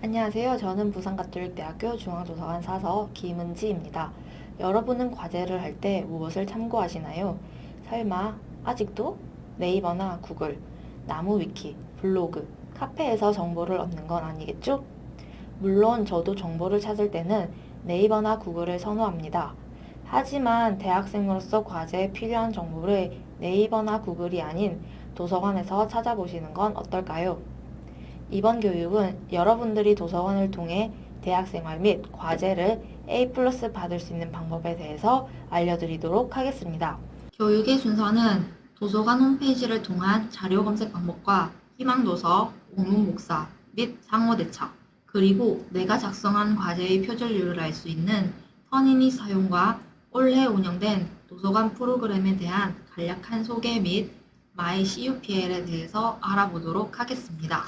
안녕하세요. 저는 부산가톨릭대학교 중앙도서관 사서 김은지입니다. 여러분은 과제를 할 때 무엇을 참고하시나요? 설마 아직도 네이버나 구글, 나무위키, 블로그, 카페에서 정보를 얻는 건 아니겠죠? 물론 저도 정보를 찾을 때는 네이버나 구글을 선호합니다. 하지만 대학생으로서 과제에 필요한 정보를 네이버나 구글이 아닌 도서관에서 찾아보시는 건 어떨까요? 이번 교육은 여러분들이 도서관을 통해 대학생활 및 과제를 A+ 받을 수 있는 방법에 대해서 알려드리도록 하겠습니다. 교육의 순서는 도서관 홈페이지를 통한 자료 검색 방법과 희망도서, 원문 복사 및 상호 대처, 그리고 내가 작성한 과제의 표절률을 알 수 있는 터니니 사용과 올해 운영된 도서관 프로그램에 대한 간략한 소개 및 MyCUPL에 대해서 알아보도록 하겠습니다.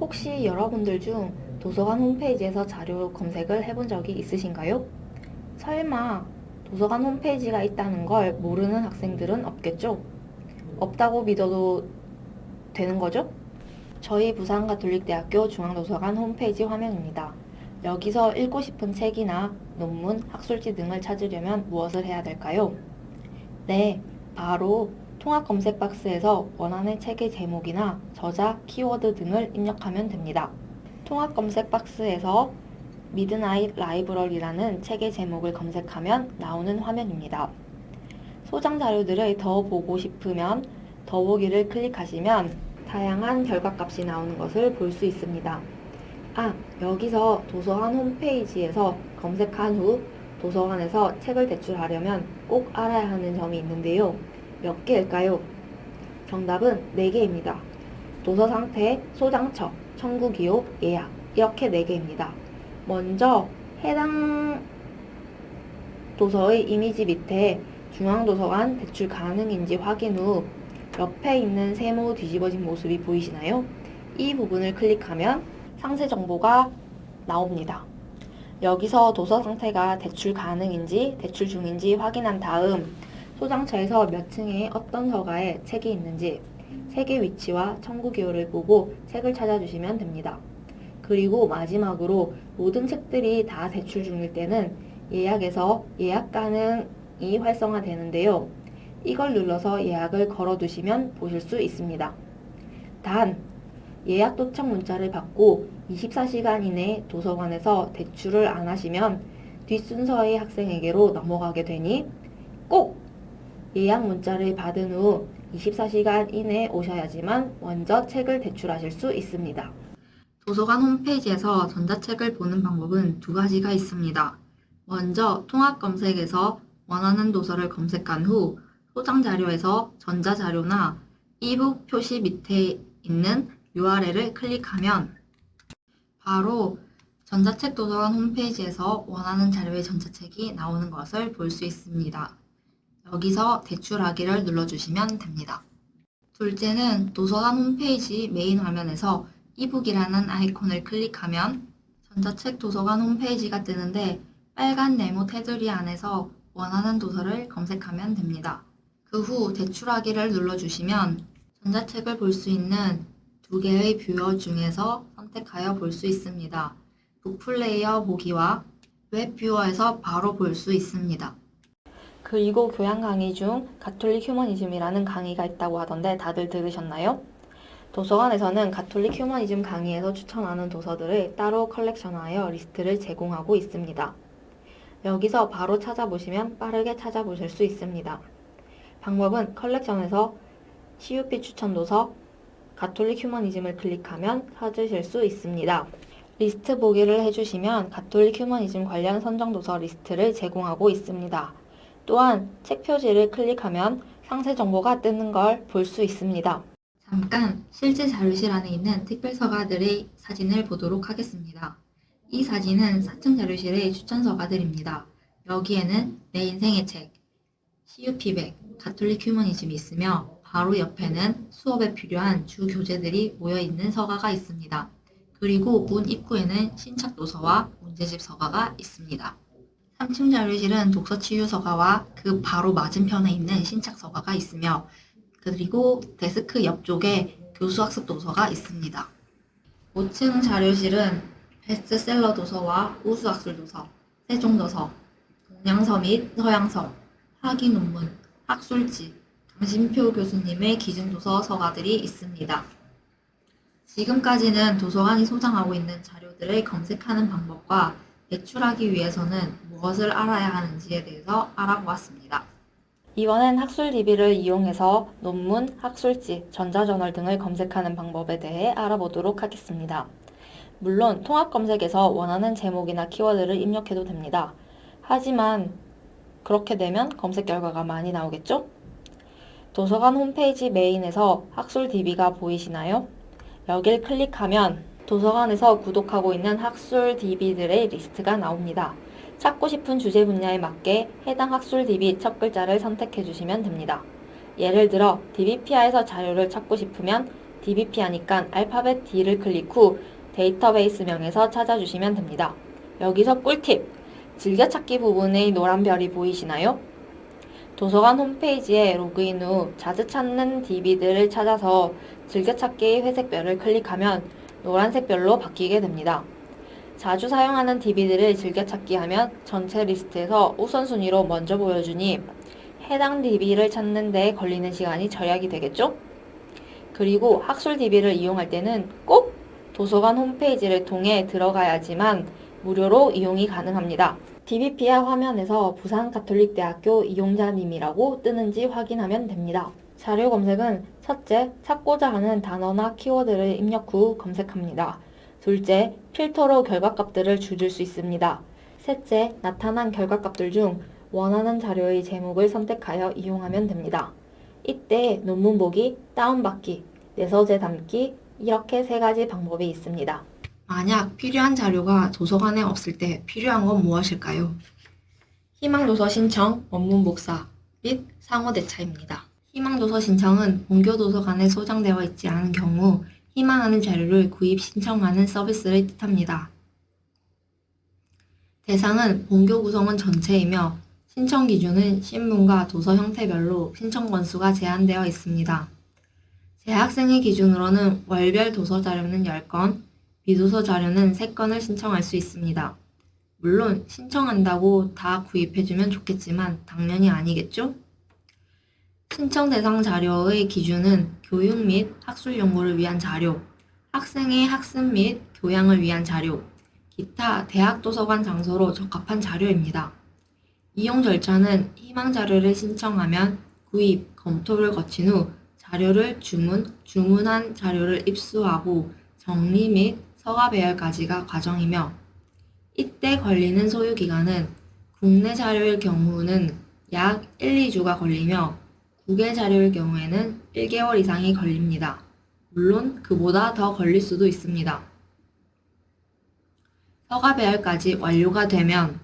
혹시 여러분들 중 도서관 홈페이지에서 자료 검색을 해본 적이 있으신가요? 설마 도서관 홈페이지가 있다는 걸 모르는 학생들은 없겠죠? 없다고 믿어도 되는 거죠? 저희 부산가톨릭대학교 중앙도서관 홈페이지 화면입니다. 여기서 읽고 싶은 책이나 논문, 학술지 등을 찾으려면 무엇을 해야 될까요? 네, 바로 통합 검색 박스에서 원하는 책의 제목이나 저자, 키워드 등을 입력하면 됩니다. 통합 검색 박스에서 미드나잇 라이브러리라는 책의 제목을 검색하면 나오는 화면입니다. 소장 자료들을 더 보고 싶으면 더보기를 클릭하시면 다양한 결과값이 나오는 것을 볼 수 있습니다. 여기서 도서관 홈페이지에서 검색한 후 도서관에서 책을 대출하려면 꼭 알아야 하는 점이 있는데요. 몇 개일까요? 정답은 4개입니다. 도서 상태, 소장처, 청구 기호, 예약 이렇게 4개입니다. 먼저 해당 도서의 이미지 밑에 중앙도서관 대출 가능인지 확인 후 옆에 있는 세모 뒤집어진 모습이 보이시나요? 이 부분을 클릭하면 상세 정보가 나옵니다. 여기서 도서 상태가 대출 가능인지 대출 중인지 확인한 다음 소장처에서 몇 층에 어떤 서가에 책이 있는지 책의 위치와 청구 기호를 보고 책을 찾아주시면 됩니다. 그리고 마지막으로 모든 책들이 다 대출 중일 때는 예약에서 예약 가능이 활성화되는데요. 이걸 눌러서 예약을 걸어두시면 보실 수 있습니다. 단, 예약 도착 문자를 받고 24시간 이내 도서관에서 대출을 안 하시면 뒷순서의 학생에게로 넘어가게 되니 꼭 예약 문자를 받은 후 24시간 이내에 오셔야지만 먼저 책을 대출하실 수 있습니다. 도서관 홈페이지에서 전자책을 보는 방법은 2가지가 있습니다. 먼저 통합 검색에서 원하는 도서를 검색한 후 소장 자료에서 전자자료나 이북 표시 밑에 있는 URL을 클릭하면 바로 전자책 도서관 홈페이지에서 원하는 자료의 전자책이 나오는 것을 볼 수 있습니다. 여기서 대출하기를 눌러주시면 됩니다. 둘째는 도서관 홈페이지 메인 화면에서 이북이라는 아이콘을 클릭하면 전자책 도서관 홈페이지가 뜨는데 빨간 네모 테두리 안에서 원하는 도서를 검색하면 됩니다. 그 후 대출하기를 눌러주시면 전자책을 볼 수 있는 2개의 뷰어 중에서 선택하여 볼 수 있습니다. 북플레이어 보기와 웹뷰어에서 바로 볼 수 있습니다. 그리고 교양 강의 중 가톨릭 휴머니즘이라는 강의가 있다고 하던데 다들 들으셨나요? 도서관에서는 가톨릭 휴머니즘 강의에서 추천하는 도서들을 따로 컬렉션하여 리스트를 제공하고 있습니다. 여기서 바로 찾아보시면 빠르게 찾아보실 수 있습니다. 방법은 컬렉션에서 CUP 추천 도서, 가톨릭 휴머니즘을 클릭하면 찾으실 수 있습니다. 리스트 보기를 해주시면 가톨릭 휴머니즘 관련 선정 도서 리스트를 제공하고 있습니다. 또한 책 표지를 클릭하면 상세 정보가 뜨는 걸 볼 수 있습니다. 잠깐 실제 자료실 안에 있는 특별서가들의 사진을 보도록 하겠습니다. 이 사진은 4층 자료실의 추천 서가들입니다. 여기에는 내 인생의 책, CUP백, 가톨릭 휴머니즘이 있으며 바로 옆에는 수업에 필요한 주 교재들이 모여있는 서가가 있습니다. 그리고 문 입구에는 신착 도서와 문제집 서가가 있습니다. 3층 자료실은 독서 치유 서가와 그 바로 맞은편에 있는 신착 서가가 있으며 그리고 데스크 옆쪽에 교수 학습 도서가 있습니다. 5층 자료실은 베스트셀러 도서와 우수 학술 도서, 세종도서, 동양서 및 서양서, 학위 논문, 학술지, 강신표 교수님의 기증도서 서가들이 있습니다. 지금까지는 도서관이 소장하고 있는 자료들을 검색하는 방법과 배출하기 위해서는 무엇을 알아야 하는지에 대해서 알아보았습니다. 이번엔 학술 DB를 이용해서 논문, 학술지, 전자저널 등을 검색하는 방법에 대해 알아보도록 하겠습니다. 물론 통합 검색에서 원하는 제목이나 키워드를 입력해도 됩니다. 하지만 그렇게 되면 검색 결과가 많이 나오겠죠? 도서관 홈페이지 메인에서 학술 DB가 보이시나요? 여길 클릭하면 도서관에서 구독하고 있는 학술 DB들의 리스트가 나옵니다. 찾고 싶은 주제 분야에 맞게 해당 학술 DB 첫 글자를 선택해 주시면 됩니다. 예를 들어 DBPI에서 자료를 찾고 싶으면 DBPI니까 알파벳 D를 클릭 후 데이터베이스명에서 찾아주시면 됩니다. 여기서 꿀팁! 즐겨찾기 부분의 노란 별이 보이시나요? 도서관 홈페이지에 로그인 후 자주 찾는 DB들을 찾아서 즐겨찾기의 회색 별을 클릭하면 노란색 별로 바뀌게 됩니다. 자주 사용하는 DB들을 즐겨찾기 하면 전체 리스트에서 우선순위로 먼저 보여주니 해당 DB를 찾는 데 걸리는 시간이 절약이 되겠죠? 그리고 학술 DB를 이용할 때는 꼭 도서관 홈페이지를 통해 들어가야지만 무료로 이용이 가능합니다. DBPI 화면에서 부산가톨릭대학교 이용자님이라고 뜨는지 확인하면 됩니다. 자료 검색은 첫째, 찾고자 하는 단어나 키워드를 입력 후 검색합니다. 둘째, 필터로 결과값들을 줄일 수 있습니다. 셋째, 나타난 결과값들 중 원하는 자료의 제목을 선택하여 이용하면 됩니다. 이때 논문 보기, 다운받기, 내서재 담기 이렇게 세 가지 방법이 있습니다. 만약 필요한 자료가 도서관에 없을 때 필요한 건 무엇일까요? 희망도서 신청, 원문 복사 및 상호 대차입니다. 희망도서 신청은 본교 도서관에 소장되어 있지 않은 경우 희망하는 자료를 구입 신청하는 서비스를 뜻합니다. 대상은 본교 구성원 전체이며 신청 기준은 신문과 도서 형태별로 신청 건수가 제한되어 있습니다. 재학생의 기준으로는 월별 도서 자료는 10건, 비도서 자료는 3건을 신청할 수 있습니다. 물론 신청한다고 다 구입해주면 좋겠지만 당연히 아니겠죠? 신청 대상 자료의 기준은 교육 및 학술 연구를 위한 자료, 학생의 학습 및 교양을 위한 자료, 기타 대학 도서관 장소로 적합한 자료입니다. 이용 절차는 희망 자료를 신청하면 구입, 검토를 거친 후 자료를 주문한 자료를 입수하고 정리 및 서가 배열까지가 과정이며 이때 걸리는 소요 기간은 국내 자료일 경우는 약 1, 2주가 걸리며 국외 자료일 경우에는 1개월 이상이 걸립니다. 물론 그보다 더 걸릴 수도 있습니다. 서가 배열까지 완료가 되면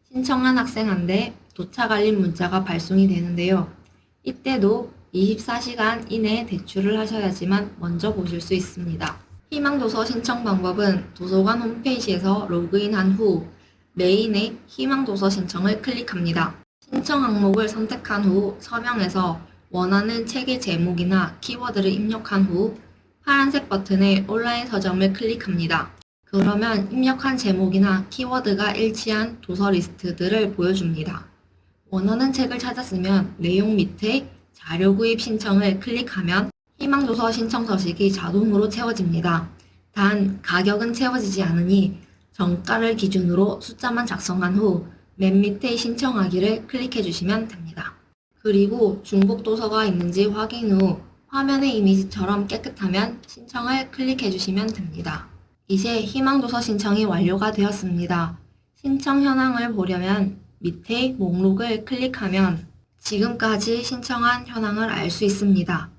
신청한 학생한테 도착 알림 문자가 발송이 되는데요. 이때도 24시간 이내에 제출을 하셔야지만 먼저 보실 수 있습니다. 희망도서 신청 방법은 도서관 홈페이지에서 로그인한 후 메인의 희망도서 신청을 클릭합니다. 신청 항목을 선택한 후 서명에서 원하는 책의 제목이나 키워드를 입력한 후 파란색 버튼의 온라인 서점을 클릭합니다. 그러면 입력한 제목이나 키워드가 일치한 도서 리스트들을 보여줍니다. 원하는 책을 찾았으면 내용 밑에 자료 구입 신청을 클릭하면 희망도서 신청 서식이 자동으로 채워집니다. 단 가격은 채워지지 않으니 정가를 기준으로 숫자만 작성한 후 맨 밑에 신청하기를 클릭해 주시면 됩니다. 그리고 중복 도서가 있는지 확인 후 화면의 이미지처럼 깨끗하면 신청을 클릭해 주시면 됩니다. 이제 희망도서 신청이 완료가 되었습니다. 신청 현황을 보려면 밑에 목록을 클릭하면 지금까지 신청한 현황을 알 수 있습니다.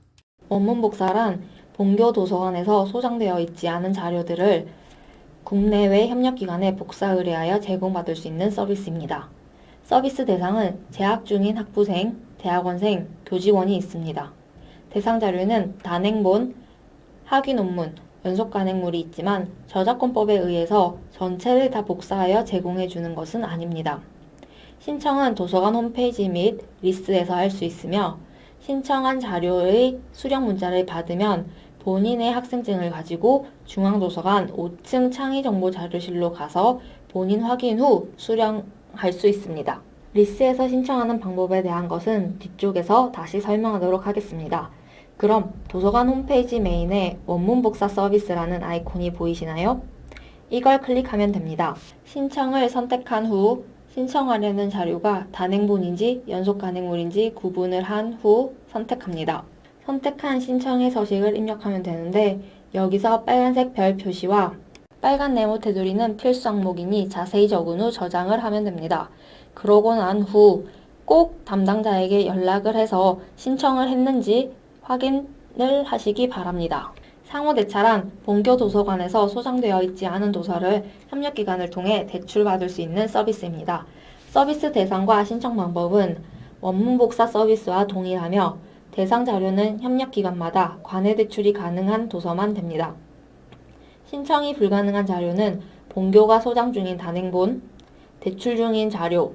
원문 복사란 본교 도서관에서 소장되어 있지 않은 자료들을 국내외 협력기관에 복사 의뢰하여 제공받을 수 있는 서비스입니다. 서비스 대상은 재학 중인 학부생, 대학원생, 교직원이 있습니다. 대상 자료는 단행본, 학위 논문, 연속 간행물이 있지만 저작권법에 의해서 전체를 다 복사하여 제공해 주는 것은 아닙니다. 신청은 도서관 홈페이지 및 리스에서 할 수 있으며 신청한 자료의 수령 문자를 받으면 본인의 학생증을 가지고 중앙도서관 5층 창의정보자료실로 가서 본인 확인 후 수령할 수 있습니다. 리스에서 신청하는 방법에 대한 것은 뒤쪽에서 다시 설명하도록 하겠습니다. 그럼 도서관 홈페이지 메인에 원문 복사 서비스라는 아이콘이 보이시나요? 이걸 클릭하면 됩니다. 신청을 선택한 후 신청하려는 자료가 단행본인지 연속 간행물인지 구분을 한 후 선택합니다. 선택한 신청의 서식을 입력하면 되는데 여기서 빨간색 별 표시와 빨간 네모 테두리는 필수 항목이니 자세히 적은 후 저장을 하면 됩니다. 그러고 난 후 꼭 담당자에게 연락을 해서 신청을 했는지 확인을 하시기 바랍니다. 상호 대차란 본교 도서관에서 소장되어 있지 않은 도서를 협력기관을 통해 대출받을 수 있는 서비스입니다. 서비스 대상과 신청 방법은 원문 복사 서비스와 동일하며 대상 자료는 협력기관마다 관해 대출이 가능한 도서만 됩니다. 신청이 불가능한 자료는 본교가 소장 중인 단행본, 대출 중인 자료,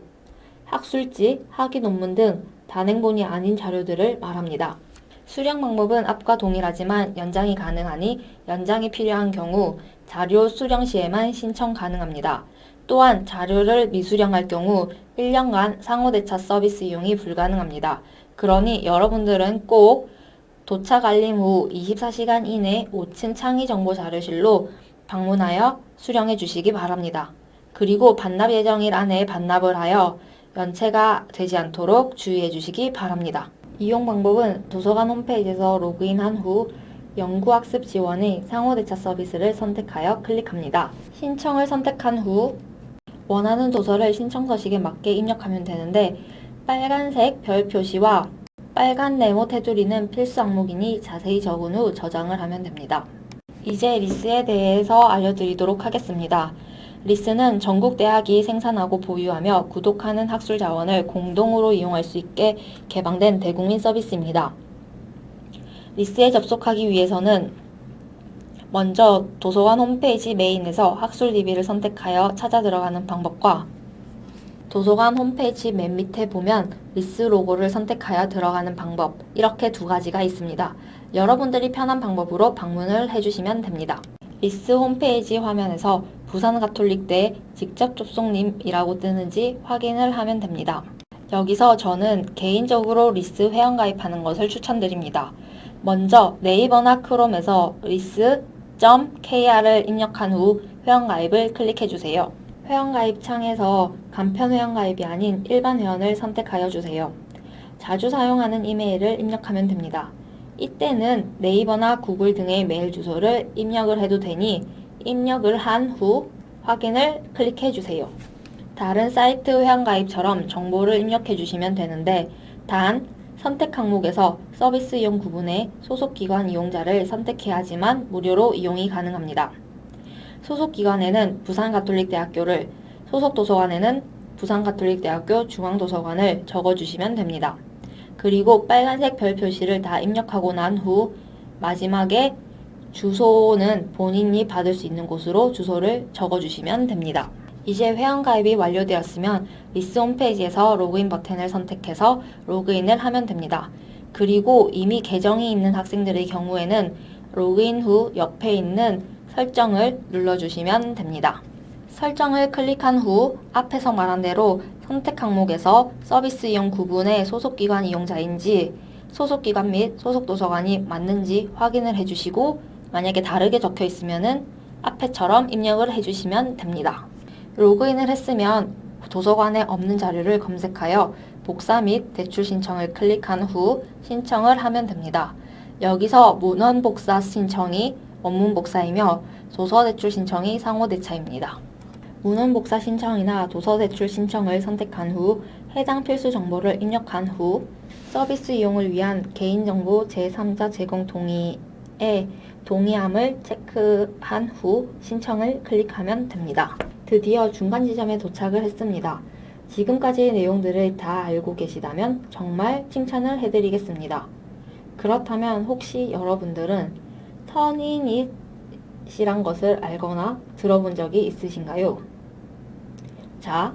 학술지, 학위 논문 등 단행본이 아닌 자료들을 말합니다. 수령 방법은 앞과 동일하지만 연장이 가능하니 연장이 필요한 경우 자료 수령 시에만 신청 가능합니다. 또한 자료를 미수령할 경우 1년간 상호대차 서비스 이용이 불가능합니다. 그러니 여러분들은 꼭 도착 알림 후 24시간 이내 5층 창의정보자료실로 방문하여 수령해 주시기 바랍니다. 그리고 반납 예정일 안에 반납을 하여 연체가 되지 않도록 주의해 주시기 바랍니다. 이용 방법은 도서관 홈페이지에서 로그인한 후 연구학습 지원의 상호대차 서비스를 선택하여 클릭합니다. 신청을 선택한 후 원하는 도서를 신청 서식에 맞게 입력하면 되는데 빨간색 별 표시와 빨간 네모 테두리는 필수 항목이니 자세히 적은 후 저장을 하면 됩니다. 이제 리스에 대해서 알려드리도록 하겠습니다. 리스는 전국 대학이 생산하고 보유하며 구독하는 학술 자원을 공동으로 이용할 수 있게 개방된 대국민 서비스입니다. 리스에 접속하기 위해서는 먼저 도서관 홈페이지 메인에서 학술 DB를 선택하여 찾아 들어가는 방법과 도서관 홈페이지 맨 밑에 보면 리스 로고를 선택하여 들어가는 방법, 이렇게 두 가지가 있습니다. 여러분들이 편한 방법으로 방문을 해주시면 됩니다. 리스 홈페이지 화면에서 부산가톨릭대 직접 접속님이라고 뜨는지 확인을 하면 됩니다. 여기서 저는 개인적으로 리스 회원가입하는 것을 추천드립니다. 먼저 네이버나 크롬에서 리스.kr을 입력한 후 회원가입을 클릭해주세요. 회원가입 창에서 간편 회원가입이 아닌 일반 회원을 선택하여 주세요. 자주 사용하는 이메일을 입력하면 됩니다. 이때는 네이버나 구글 등의 메일 주소를 입력을 해도 되니 입력을 한 후 확인을 클릭해 주세요. 다른 사이트 회원가입처럼 정보를 입력해 주시면 되는데 단 선택 항목에서 서비스 이용 구분에 소속기관 이용자를 선택해야지만 무료로 이용이 가능합니다. 소속기관에는 부산가톨릭대학교를, 소속도서관에는 부산가톨릭대학교 중앙도서관을 적어주시면 됩니다. 그리고 빨간색 별 표시를 다 입력하고 난 후 마지막에 주소는 본인이 받을 수 있는 곳으로 주소를 적어주시면 됩니다. 이제 회원가입이 완료되었으면 리스 홈페이지에서 로그인 버튼을 선택해서 로그인을 하면 됩니다. 그리고 이미 계정이 있는 학생들의 경우에는 로그인 후 옆에 있는 설정을 눌러주시면 됩니다. 설정을 클릭한 후 앞에서 말한 대로 선택 항목에서 서비스 이용 구분의 소속기관 이용자인지 소속기관 및 소속도서관이 맞는지 확인을 해주시고 만약에 다르게 적혀 있으면 앞에처럼 입력을 해주시면 됩니다. 로그인을 했으면 도서관에 없는 자료를 검색하여 복사 및 대출 신청을 클릭한 후 신청을 하면 됩니다. 여기서 문헌 복사 신청이 원문 복사이며 도서 대출 신청이 상호 대차입니다. 문헌 복사 신청이나 도서 대출 신청을 선택한 후 해당 필수 정보를 입력한 후 서비스 이용을 위한 개인정보 제3자 제공 동의에 동의함을 체크한 후 신청을 클릭하면 됩니다. 드디어 중간 지점에 도착을 했습니다. 지금까지의 내용들을 다 알고 계시다면 정말 칭찬을 해드리겠습니다. 그렇다면 혹시 여러분들은 터닝잇이란 것을 알거나 들어본 적이 있으신가요? 자,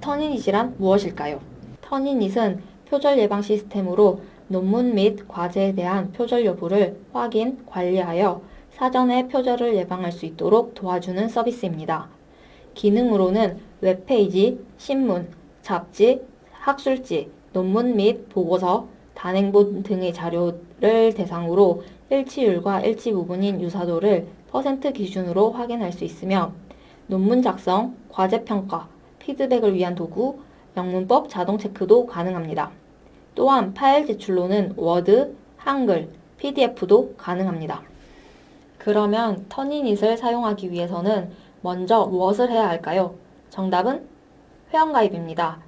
터닝잇이란 무엇일까요? 터닝잇은 표절 예방 시스템으로 논문 및 과제에 대한 표절 여부를 확인, 관리하여 사전에 표절을 예방할 수 있도록 도와주는 서비스입니다. 기능으로는 웹페이지, 신문, 잡지, 학술지, 논문 및 보고서, 단행본 등의 자료를 대상으로 일치율과 일치 부분인 유사도를 % 기준으로 확인할 수 있으며 논문 작성, 과제 평가, 피드백을 위한 도구, 영문법 자동 체크도 가능합니다. 또한 파일 제출로는 워드, 한글, PDF도 가능합니다. 그러면 터닝잇을 사용하기 위해서는 먼저 무엇을 해야 할까요? 정답은 회원가입입니다.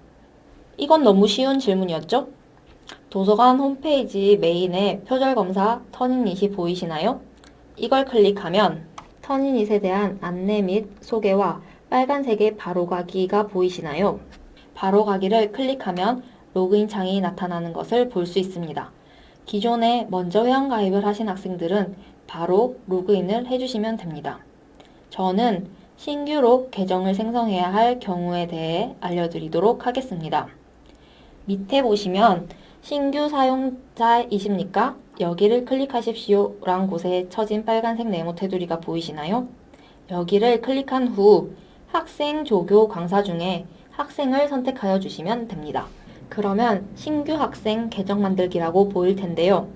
이건 너무 쉬운 질문이었죠? 도서관 홈페이지 메인에 표절검사 터닝잇이 보이시나요? 이걸 클릭하면 터닝잇에 대한 안내 및 소개와 빨간색의 바로가기가 보이시나요? 바로가기를 클릭하면 로그인 창이 나타나는 것을 볼 수 있습니다. 기존에 먼저 회원가입을 하신 학생들은 바로 로그인을 해주시면 됩니다. 저는 신규로 계정을 생성해야 할 경우에 대해 알려드리도록 하겠습니다. 밑에 보시면 신규 사용자이십니까? 여기를 클릭하십시오 란 곳에 쳐진 빨간색 네모 테두리가 보이시나요? 여기를 클릭한 후 학생 조교 강사 중에 학생을 선택하여 주시면 됩니다. 그러면 신규 학생 계정 만들기라고 보일 텐데요.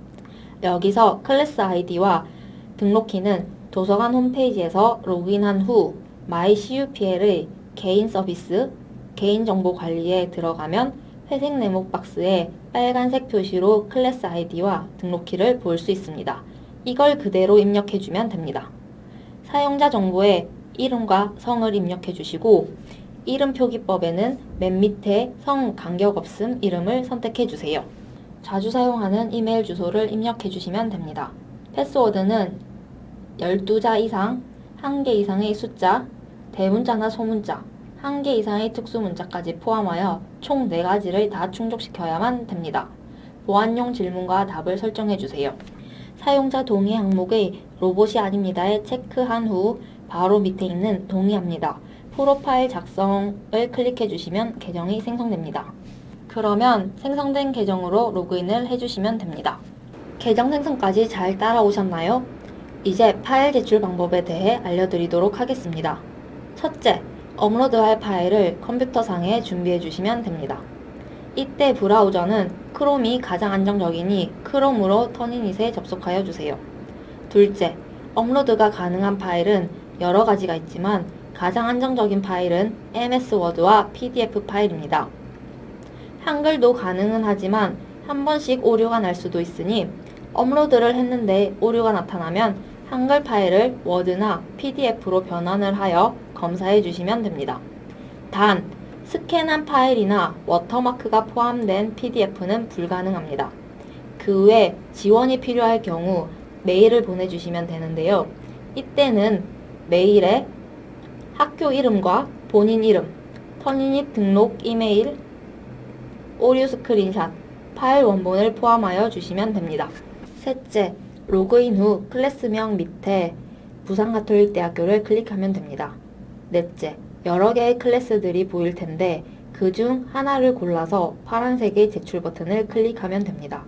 여기서 클래스 아이디와 등록키는 도서관 홈페이지에서 로그인한 후 MyCUPL의 개인 서비스, 개인정보 관리에 들어가면 회색 네모 박스에 빨간색 표시로 클래스 아이디와 등록키를 볼 수 있습니다. 이걸 그대로 입력해주면 됩니다. 사용자 정보에 이름과 성을 입력해 주시고 이름 표기법에는 맨 밑에 성 간격 없음 이름을 선택해 주세요. 자주 사용하는 이메일 주소를 입력해 주시면 됩니다. 패스워드는 12자 이상, 1개 이상의 숫자, 대문자나 소문자, 1개 이상의 특수문자까지 포함하여 총 4가지를 다 충족시켜야만 됩니다. 보안용 질문과 답을 설정해 주세요. 사용자 동의 항목의 로봇이 아닙니다에 체크한 후 바로 밑에 있는 동의합니다. 프로파일 작성을 클릭해 주시면 계정이 생성됩니다. 그러면 생성된 계정으로 로그인을 해주시면 됩니다. 계정 생성까지 잘 따라오셨나요? 이제 파일 제출 방법에 대해 알려드리도록 하겠습니다. 첫째, 업로드할 파일을 컴퓨터상에 준비해 주시면 됩니다. 이때 브라우저는 크롬이 가장 안정적이니 크롬으로 터닝잇에 접속하여 주세요. 둘째, 업로드가 가능한 파일은 여러 가지가 있지만 가장 안정적인 파일은 MS 워드와 PDF 파일입니다. 한글도 가능은 하지만 한 번씩 오류가 날 수도 있으니 업로드를 했는데 오류가 나타나면 한글 파일을 워드나 PDF로 변환을 하여 검사해 주시면 됩니다. 단, 스캔한 파일이나 워터마크가 포함된 PDF는 불가능합니다. 그 외 지원이 필요할 경우 메일을 보내주시면 되는데요. 이때는 메일에 학교 이름과 본인 이름, 터닝잇 등록 이메일, 오류 스크린샷, 파일 원본을 포함하여 주시면 됩니다. 셋째, 로그인 후 클래스명 밑에 부산가톨릭대학교를 클릭하면 됩니다. 넷째, 여러 개의 클래스들이 보일 텐데 그중 하나를 골라서 파란색의 제출 버튼을 클릭하면 됩니다.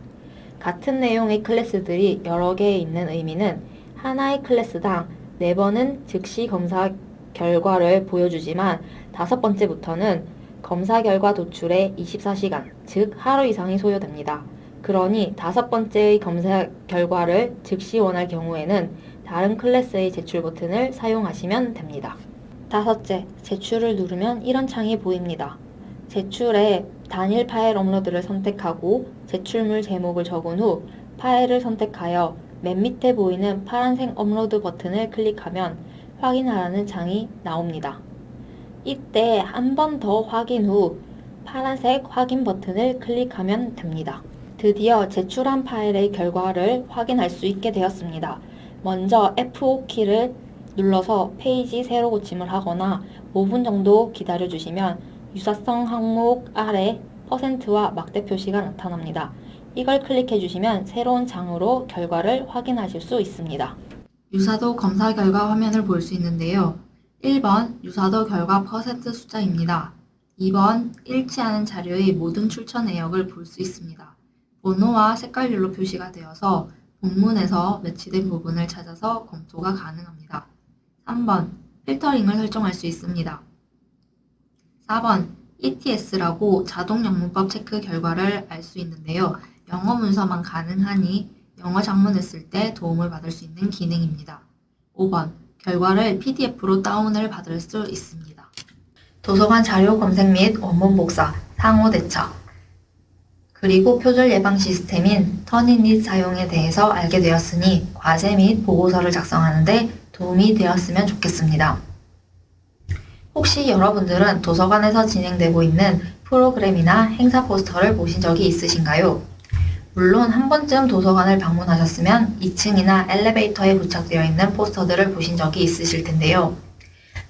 같은 내용의 클래스들이 여러 개 있는 의미는 하나의 클래스당 4번은 즉시 검사 결과를 보여주지만 5번째부터는 검사 결과 도출에 24시간, 즉 하루 이상이 소요됩니다. 그러니 5번째의 검사 결과를 즉시 원할 경우에는 다른 클래스의 제출 버튼을 사용하시면 됩니다. 다섯째, 제출을 누르면 이런 창이 보입니다. 제출에 단일 파일 업로드를 선택하고 제출물 제목을 적은 후 파일을 선택하여 맨 밑에 보이는 파란색 업로드 버튼을 클릭하면 확인하라는 창이 나옵니다. 이때 한 번 더 확인 후 파란색 확인 버튼을 클릭하면 됩니다. 드디어 제출한 파일의 결과를 확인할 수 있게 되었습니다. 먼저 F5키를 눌러서 페이지 새로 고침을 하거나 5분 정도 기다려 주시면 유사성 항목 아래 %와 막대 표시가 나타납니다. 이걸 클릭해 주시면 새로운 장으로 결과를 확인하실 수 있습니다. 유사도 검사 결과 화면을 볼 수 있는데요. 1번 유사도 결과 % 숫자입니다. 2번 일치하는 자료의 모든 출처 내역을 볼 수 있습니다. 번호와 색깔별로 표시가 되어서 본문에서 매치된 부분을 찾아서 검토가 가능합니다. 3번 필터링을 설정할 수 있습니다. 4번 ETS라고 자동 영문법 체크 결과를 알 수 있는데요. 영어 문서만 가능하니 영어 작문을 쓸 때 도움을 받을 수 있는 기능입니다. 5번 결과를 PDF로 다운을 받을 수 있습니다. 도서관 자료 검색 및 원문 복사, 상호 대처, 그리고 표절 예방 시스템인 터닝잇 사용에 대해서 알게 되었으니 과제 및 보고서를 작성하는 데 도움이 되었으면 좋겠습니다. 혹시 여러분들은 도서관에서 진행되고 있는 프로그램이나 행사 포스터를 보신 적이 있으신가요? 물론 한 번쯤 도서관을 방문하셨으면 2층이나 엘리베이터에 부착되어 있는 포스터들을 보신 적이 있으실 텐데요.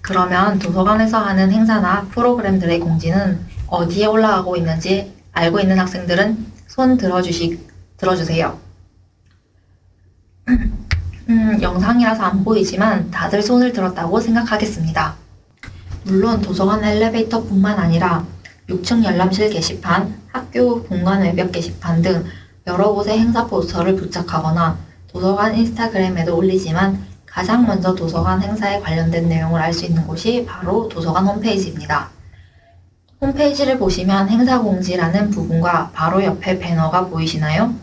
그러면 도서관에서 하는 행사나 프로그램들의 공지는 어디에 올라가고 있는지 알고 있는 학생들은 손 들어주세요. 영상이라서 안 보이지만 다들 손을 들었다고 생각하겠습니다. 물론 도서관 엘리베이터뿐만 아니라 6층 열람실 게시판, 학교 공간 외벽 게시판 등 여러 곳에 행사 포스터를 부착하거나 도서관 인스타그램에도 올리지만 가장 먼저 도서관 행사에 관련된 내용을 알 수 있는 곳이 바로 도서관 홈페이지입니다. 홈페이지를 보시면 행사 공지라는 부분과 바로 옆에 배너가 보이시나요?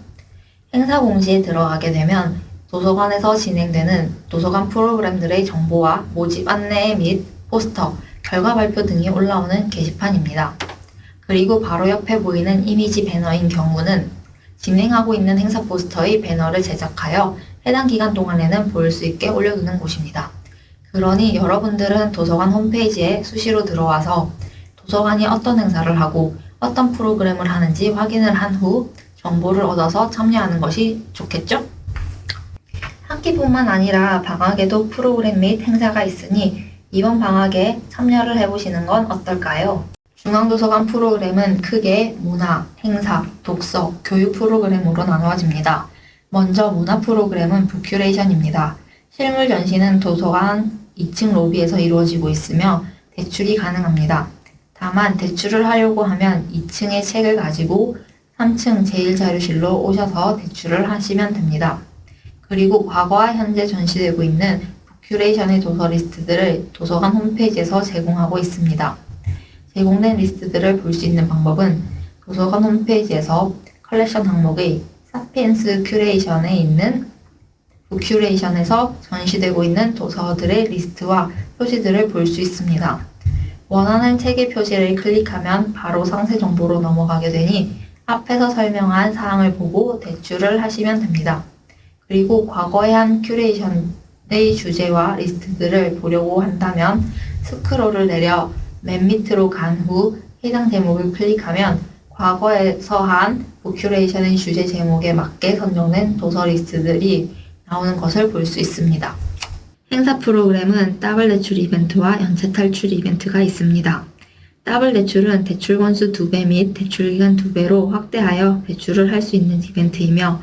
행사 공지에 들어가게 되면 도서관에서 진행되는 도서관 프로그램들의 정보와 모집 안내 및 포스터, 결과 발표 등이 올라오는 게시판입니다. 그리고 바로 옆에 보이는 이미지 배너인 경우는 진행하고 있는 행사 포스터의 배너를 제작하여 해당 기간 동안에는 볼 수 있게 올려두는 곳입니다. 그러니 여러분들은 도서관 홈페이지에 수시로 들어와서 도서관이 어떤 행사를 하고 어떤 프로그램을 하는지 확인을 한 후 정보를 얻어서 참여하는 것이 좋겠죠? 학기뿐만 아니라 방학에도 프로그램 및 행사가 있으니 이번 방학에 참여를 해보시는 건 어떨까요? 중앙도서관 프로그램은 크게 문화, 행사, 독서, 교육 프로그램으로 나누어집니다. 먼저 문화 프로그램은 북큐레이션입니다. 실물 전시는 도서관 2층 로비에서 이루어지고 있으며 대출이 가능합니다. 다만 대출을 하려고 하면 2층의 책을 가지고 3층 제1자료실로 오셔서 대출을 하시면 됩니다. 그리고 과거와 현재 전시되고 있는 북큐레이션의 도서 리스트들을 도서관 홈페이지에서 제공하고 있습니다. 제공된 리스트들을 볼 수 있는 방법은 도서관 홈페이지에서 컬렉션 항목의 사피엔스 큐레이션에 있는 북큐레이션에서 전시되고 있는 도서들의 리스트와 표지들을 볼 수 있습니다. 원하는 책의 표지를 클릭하면 바로 상세 정보로 넘어가게 되니 앞에서 설명한 사항을 보고 대출을 하시면 됩니다. 그리고 과거에 한 큐레이션의 주제와 리스트들을 보려고 한다면 스크롤을 내려 맨 밑으로 간 후 해당 제목을 클릭하면 과거에서 한 북큐레이션의 주제 제목에 맞게 선정된 도서 리스트들이 나오는 것을 볼 수 있습니다. 행사 프로그램은 더블 대출 이벤트와 연체 탈출 이벤트가 있습니다. 더블 대출은 대출 건수 2배 및 대출 기간 2배로 확대하여 대출을 할 수 있는 이벤트이며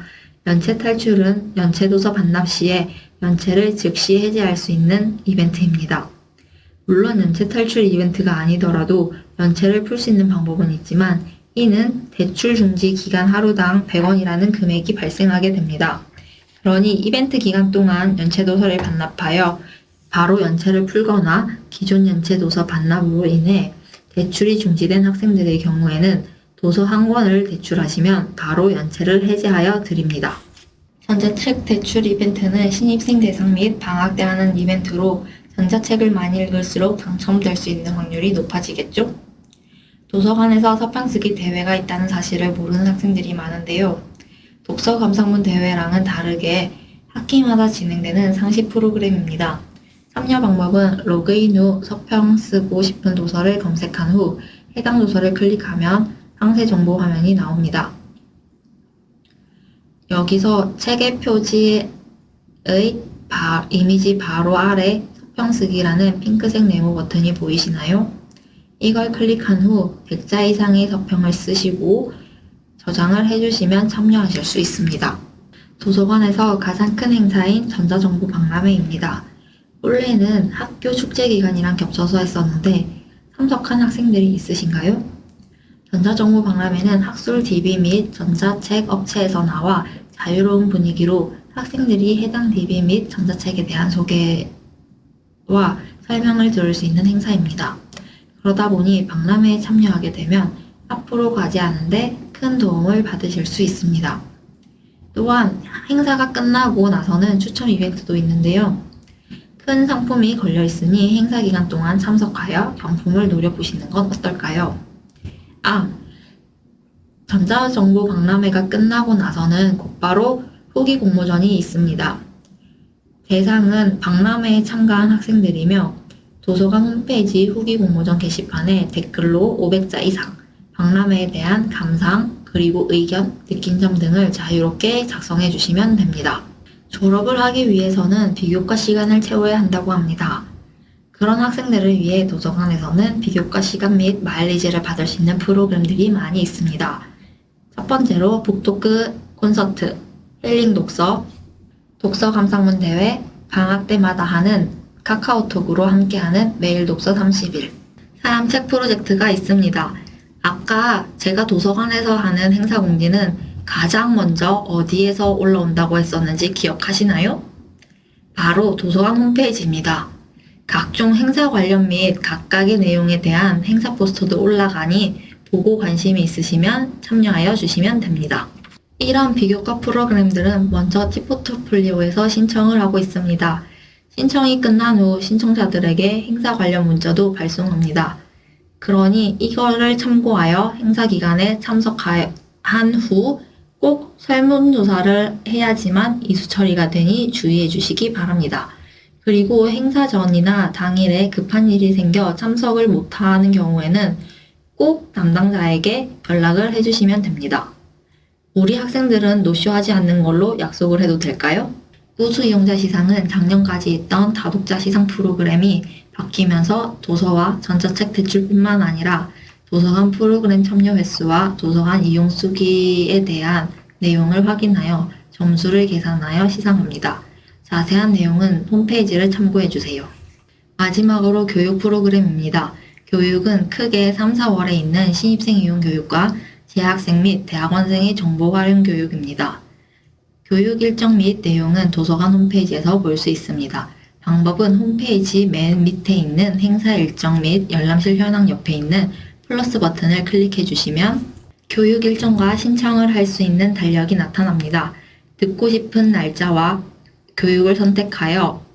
연체 탈출은 연체 도서 반납 시에 연체를 즉시 해지할 수 있는 이벤트입니다. 물론 연체 탈출 이벤트가 아니더라도 연체를 풀 수 있는 방법은 있지만 이는 대출 중지 기간 하루당 100원이라는 금액이 발생하게 됩니다. 그러니 이벤트 기간 동안 연체 도서를 반납하여 바로 연체를 풀거나 기존 연체 도서 반납으로 인해 대출이 중지된 학생들의 경우에는 도서 한 권을 대출하시면 바로 연체를 해지하여 드립니다. 전자책 대출 이벤트는 신입생 대상 및 방학 때 하는 이벤트로 전자책을 많이 읽을수록 당첨될 수 있는 확률이 높아지겠죠? 도서관에서 서평 쓰기 대회가 있다는 사실을 모르는 학생들이 많은데요. 독서 감상문 대회랑은 다르게 학기마다 진행되는 상시 프로그램입니다. 참여 방법은 로그인 후 서평 쓰고 싶은 도서를 검색한 후 해당 도서를 클릭하면 상세 정보 화면이 나옵니다. 여기서 책의 표지의 이미지 바로 아래 서평쓰기라는 핑크색 네모 버튼이 보이시나요? 이걸 클릭한 후 100자 이상의 서평을 쓰시고 저장을 해주시면 참여하실 수 있습니다. 도서관에서 가장 큰 행사인 전자정보 박람회입니다. 원래는 학교 축제 기간이랑 겹쳐서 했었는데 참석한 학생들이 있으신가요? 전자정보 박람회는 학술 DB 및 전자책 업체에서 나와 자유로운 분위기로 학생들이 해당 DB 및 전자책에 대한 소개와 설명을 들을 수 있는 행사입니다. 그러다 보니 박람회에 참여하게 되면 앞으로 과제하는데 큰 도움을 받으실 수 있습니다. 또한 행사가 끝나고 나서는 추첨 이벤트도 있는데요. 큰 상품이 걸려 있으니 행사 기간 동안 참석하여 경품을 노려보시는 건 어떨까요? 전자정보 박람회가 끝나고 나서는 곧바로 후기 공모전이 있습니다. 대상은 박람회에 참가한 학생들이며 도서관 홈페이지 후기 공모전 게시판에 댓글로 500자 이상 박람회에 대한 감상, 그리고 의견, 느낀 점 등을 자유롭게 작성해 주시면 됩니다. 졸업을 하기 위해서는 비교과 시간을 채워야 한다고 합니다. 그런 학생들을 위해 도서관에서는 비교과 시간 및 마일리지를 받을 수 있는 프로그램들이 많이 있습니다. 첫 번째로 북토크 콘서트, 힐링 독서, 독서 감상문 대회, 방학 때마다 하는 카카오톡으로 함께하는 매일 독서 30일, 사람 책 프로젝트가 있습니다. 아까 제가 도서관에서 하는 행사 공지는 가장 먼저 어디에서 올라온다고 했었는지 기억하시나요? 바로 도서관 홈페이지입니다. 각종 행사 관련 및 각각의 내용에 대한 행사 포스터도 올라가니 보고 관심이 있으시면 참여하여 주시면 됩니다. 이런 비교과 프로그램들은 먼저 티포트폴리오에서 신청을 하고 있습니다. 신청이 끝난 후 신청자들에게 행사 관련 문자도 발송합니다. 그러니 이거를 참고하여 행사 기간에 참석한 후 꼭 설문조사를 해야지만 이수 처리가 되니 주의해 주시기 바랍니다. 그리고 행사 전이나 당일에 급한 일이 생겨 참석을 못하는 경우에는 꼭 담당자에게 연락을 해주시면 됩니다. 우리 학생들은 노쇼하지 않는 걸로 약속을 해도 될까요? 우수 이용자 시상은 작년까지 있던 다독자 시상 프로그램이 바뀌면서 도서와 전자책 대출뿐만 아니라 도서관 프로그램 참여 횟수와 도서관 이용 수기에 대한 내용을 확인하여 점수를 계산하여 시상합니다. 자세한 내용은 홈페이지를 참고해주세요. 마지막으로 교육 프로그램입니다. 교육은 크게 3, 4월에 있는 신입생 이용 교육과 재학생 및 대학원생의 정보 활용 교육입니다. 교육 일정 및 내용은 도서관 홈페이지에서 볼 수 있습니다. 방법은 홈페이지 맨 밑에 있는 행사 일정 및 열람실 현황 옆에 있는 플러스 버튼을 클릭해 주시면 교육 일정과 신청을 할 수 있는 달력이 나타납니다. 듣고 싶은 날짜와 교육을 선택하여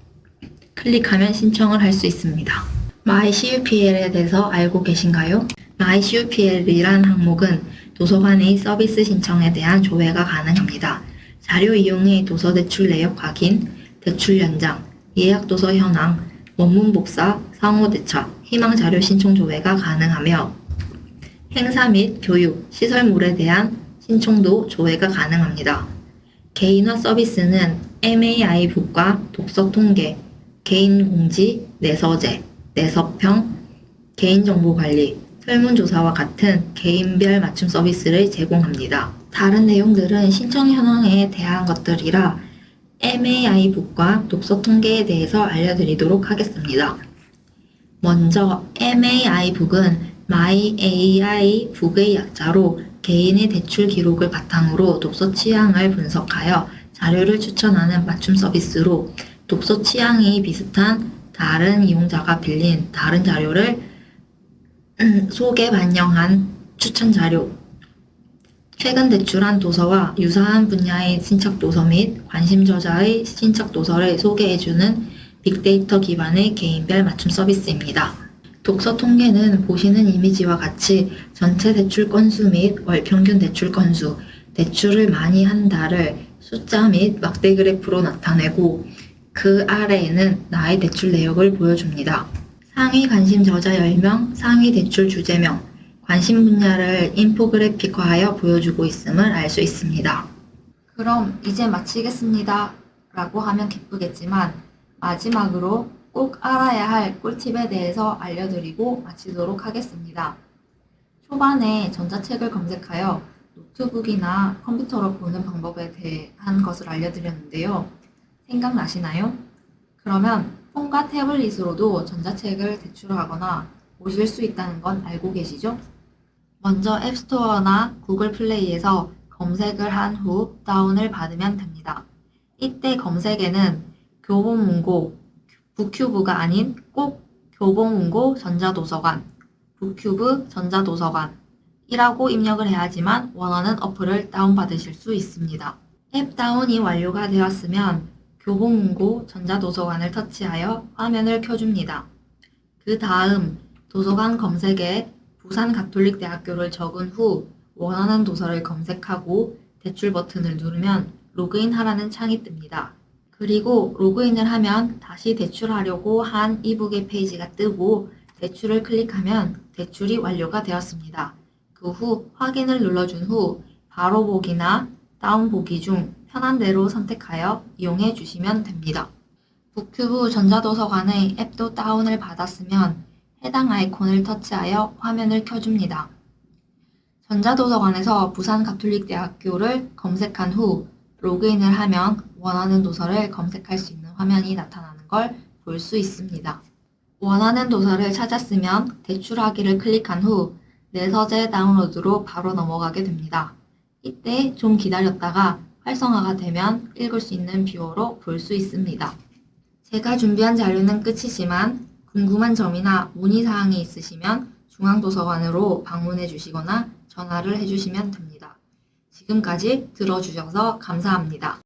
클릭하면 신청을 할 수 있습니다. MyCUPL에 대해서 알고 계신가요? MyCUPL이란 항목은 도서관의 서비스 신청에 대한 조회가 가능합니다. 자료 이용의 도서 대출 내역 확인, 대출 연장, 예약 도서 현황, 원문 복사, 상호 대처, 희망 자료 신청 조회가 가능하며 행사 및 교육, 시설물에 대한 신청도 조회가 가능합니다. 개인화 서비스는 MAI북과 독서 통계, 개인 공지, 내서재, 내서평, 개인정보 관리, 설문조사와 같은 개인별 맞춤 서비스를 제공합니다. 다른 내용들은 신청 현황에 대한 것들이라 MAI북과 독서 통계에 대해서 알려드리도록 하겠습니다. 먼저 MAI북은 MyAI북의 약자로 개인의 대출 기록을 바탕으로 독서 취향을 분석하여 자료를 추천하는 맞춤 서비스로 독서 취향이 비슷한 다른 이용자가 빌린 다른 자료를 속에 반영한 추천 자료, 최근 대출한 도서와 유사한 분야의 신착 도서 및 관심 저자의 신착 도서를 소개해주는 빅데이터 기반의 개인별 맞춤 서비스입니다. 독서 통계는 보시는 이미지와 같이 전체 대출 건수 및 월 평균 대출 건수, 대출을 많이 한 달을 숫자 및 막대 그래프로 나타내고 그 아래에는 나의 대출 내역을 보여줍니다. 상위 관심 저자 10명, 상위 대출 주제명, 관심 분야를 인포그래픽화하여 보여주고 있음을 알 수 있습니다. 그럼 이제 마치겠습니다. 라고 하면 기쁘겠지만 마지막으로 꼭 알아야 할 꿀팁에 대해서 알려드리고 마치도록 하겠습니다. 초반에 전자책을 검색하여 노트북이나 컴퓨터로 보는 방법에 대한 것을 알려드렸는데요. 생각나시나요? 그러면 폰과 태블릿으로도 전자책을 대출하거나 보실 수 있다는 건 알고 계시죠? 먼저 앱스토어나 구글 플레이에서 검색을 한 후 다운을 받으면 됩니다. 이때 검색에는 교보문고, 북큐브가 아닌 꼭 교보문고 전자도서관, 북큐브 전자도서관 이라고 입력을 해야지만 원하는 어플을 다운받으실 수 있습니다. 앱 다운이 완료가 되었으면 교보문고 전자도서관을 터치하여 화면을 켜줍니다. 그 다음 도서관 검색에 부산가톨릭대학교를 적은 후 원하는 도서를 검색하고 대출 버튼을 누르면 로그인하라는 창이 뜹니다. 그리고 로그인을 하면 다시 대출하려고 한 이북의 페이지가 뜨고 대출을 클릭하면 대출이 완료가 되었습니다. 그 후 확인을 눌러준 후 바로 보기나 다운 보기 중 편한 대로 선택하여 이용해 주시면 됩니다. 북큐브 전자도서관의 앱도 다운을 받았으면 해당 아이콘을 터치하여 화면을 켜줍니다. 전자도서관에서 부산가톨릭대학교를 검색한 후 로그인을 하면 원하는 도서를 검색할 수 있는 화면이 나타나는 걸 볼 수 있습니다. 원하는 도서를 찾았으면 대출하기를 클릭한 후 내 서재 다운로드로 바로 넘어가게 됩니다. 이때 좀 기다렸다가 활성화가 되면 읽을 수 있는 뷰어로 볼 수 있습니다. 제가 준비한 자료는 끝이지만 궁금한 점이나 문의사항이 있으시면 중앙도서관으로 방문해 주시거나 전화를 해주시면 됩니다. 지금까지 들어주셔서 감사합니다.